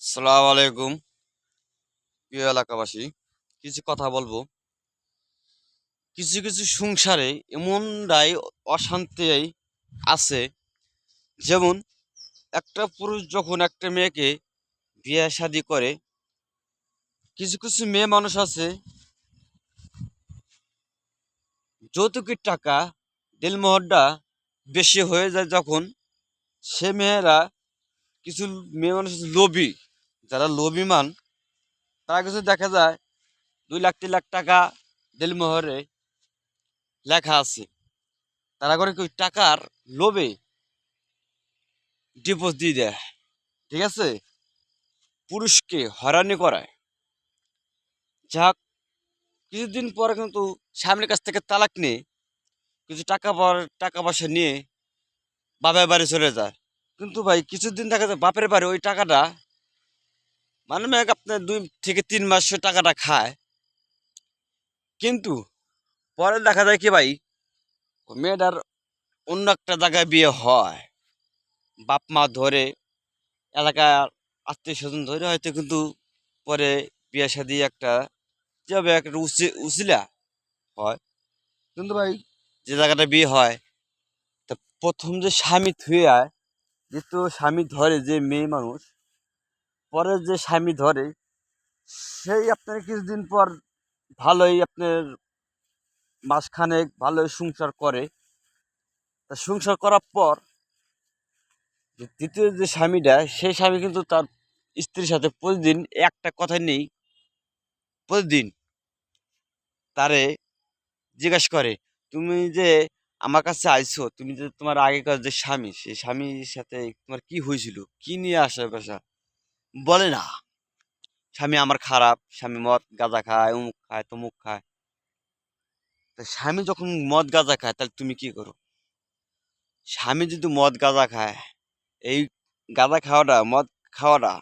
সালাম আলাইকুম প্রিয় এলাকাবাসী। কিছু কথা বলবো। কিছু কিছু সংসারে এমনটাই অশান্তি আছে, যেমন একটা পুরুষ যখন একটা মেয়েকে বিয়ে শাদী করে, কিছু কিছু মেয়ে মানুষ আছে যৌতুকের টাকা দেলমোহরটা বেশি হয়ে যায় যখন, সে মেয়েরা কিছু মেয়ে মানুষ আছে লোভী, যারা লোভীমান, তারা কিছু দেখা যায় 2 লাখ 3 লাখ টাকা দেলমোহরে লেখা আছে, তারা করে কি টাকার লোভে ডিভোর্স দিয়ে দেয়। ঠিক আছে, পুরুষকে হয়রানি করায়। যাক, কিছুদিন পরে কিন্তু স্বামীর কাছ থেকে তালাক নিয়ে কিছু টাকা পয়সা নিয়ে বাপের বাড়ি চলে যায়। কিন্তু ভাই কিছুদিন দেখা যায় বাপের বাড়ি ওই টাকাটা মানে মেয়ে আপনার 2 থেকে 3 মাস সে টাকাটা খায়। কিন্তু পরে দেখা যায় কি ভাই, ওই মেয়েটার অন্য একটা জায়গায় বিয়ে হয়, বাপ মা ধরে, এলাকার আত্মীয় স্বজন ধরে হয়তো, কিন্তু পরে বিয়ে শাদী একটা যেভাবে একটা উচিলা হয়। কিন্তু ভাই যে জায়গাটা বিয়ে হয়, তা প্রথম যে স্বামী থুয়ে আয়, দ্বিতীয় স্বামী ধরে যে মেয়ে মানুষ, পরে যে স্বামী ধরে সেই আপনার কিছুদিন পর ভালোই আপনার মাসখানেক ভালোই সংসার করে। তা সংসার করার পর যে দ্বিতীয় যে স্বামীটা, সেই স্বামী কিন্তু তার স্ত্রীর সাথে প্রতিদিন একটা কথা নেই, প্রতিদিন তারে জিজ্ঞাসা করে, তুমি যে আমার কাছে আইছো, তুমি যে তোমার আগেকার যে স্বামী, সেই স্বামীর সাথে তোমার কি হয়েছিল, কি নিয়ে আসা পেশা বলে না। স্বামী আমার খারাপ, স্বামী মদ গাঁজা খায়, অমুক খায় তমুক খায়। তা স্বামী যখন মদ গাঁজা খায় তাহলে তুমি কি করো? স্বামী যদি মদ গাঁজা খায়, এই গাঁজা খাওয়াটা, মদ খাওয়াটা,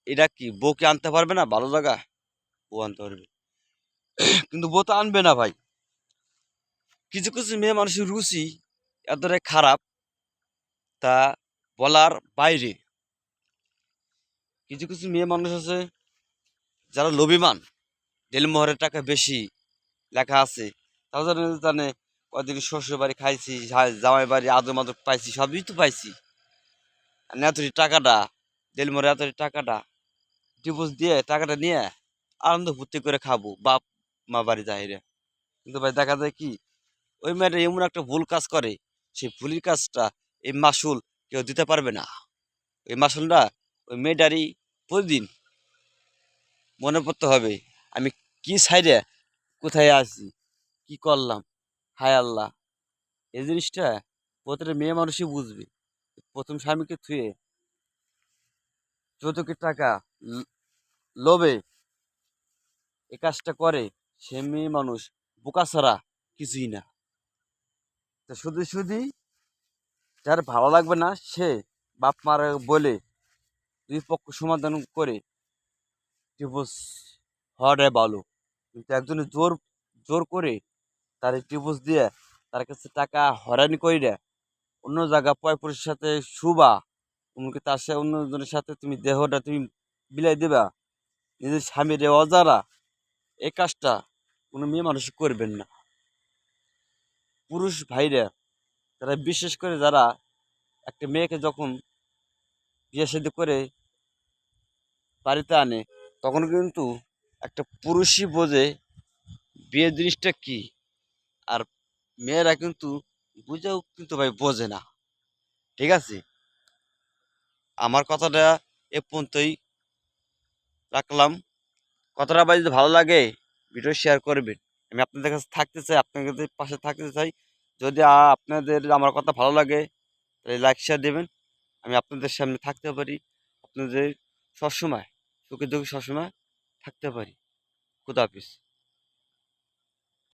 এটা কি বউকে আনতে পারবে না ভালো জায়গা? বউ আনতে পারবে, কিন্তু বউ তো আনবে না ভাই। কিছু কিছু মেয়ে মানুষের রুচি এতটাই খারাপ, তা বলার বাইরে। কিছু কিছু মেয়ে মানুষ আছে যারা লোভীমান, ডেলমোহরের টাকা বেশি লেখা আছে, তারা জানে জানে কদিন শ্বশুর বাড়ি খাইছি, জামাই বাড়ি আদর মাদর পাইছি, সবই তো পাইছি, আর এতটি টাকাটা ডেলমোহরে এতটি টাকাটা ডিভোর্স দিয়ে টাকাটা নিয়ে আনন্দ ফুর্তি করে খাবো বাপ মা বাড়ি যাই রে। কিন্তু ভাই দেখা যায় কি, ওই মেয়েটা এমন একটা ভুল কাজ করে, সেই ভুলের কাজটা এই মাসুল কেউ দিতে পারবে না। এই মাসুলটা ওই মেয়েটারই প্রতিদিন মনে পড়তে হবে, আমি কি সাইডে কোথায় আছি, কি করলাম, হায় আল্লাহ। এই জিনিসটা প্রতিটা মেয়ে মানুষই বুঝবে। প্রথম স্বামীকে থুয়ে যৌতুকের টাকা লোভে এই কাজটা করে, সে মেয়ে মানুষ বোকা ছাড়া কিছুই না। তো শুধু শুধু যার ভালো লাগবে না, সে বাপ মার বলে 2 পক্ষ সমাধান করে ডিভোর্স হওয়াটাই ভালো। কিন্তু একজনে জোর জোর করে তার ডিভোর্স দিয়ে তার কাছে টাকা হয়রানি কইরা অন্য জায়গা পরপুরুষের সাথে শুবা, এমনকি তার সাথে অন্যজনের সাথে তুমি দেহটা তুমি বিলাই দিবা, নিজের স্বামীর অজারা, এই কাজটা কোনো মেয়ে মানুষ করবেন না। পুরুষ ভাইরা, তারা বিশেষ করে যারা একটা মেয়েকে যখন বিয়ে শাদী করে বাড়িতে আনে, তখন কিন্তু একটা পুরুষই বোঝে বিয়ে জিনিসটা কি। আর মেয়েরা কিন্তু বুঝেও কিন্তু ভাই বোঝে না। ঠিক আছে, আমার কথাটা এ পর্যন্তই রাখলাম। কথাটা ভাই যদি ভালো লাগে, ভিডিও শেয়ার করবেন। আমি আপনাদের কাছে থাকতে চাই, আপনাদের পাশে থাকতে চাই। যদি আপনাদের আমার কথা ভালো লাগে, তাহলে লাইক শেয়ার দেবেন। আমি আপনাদের সামনে থাকতে পারি, আপনাদের সবসময় সুখে দুঃখে সবসময় থাকতে পারি। খুদা হাফিজ।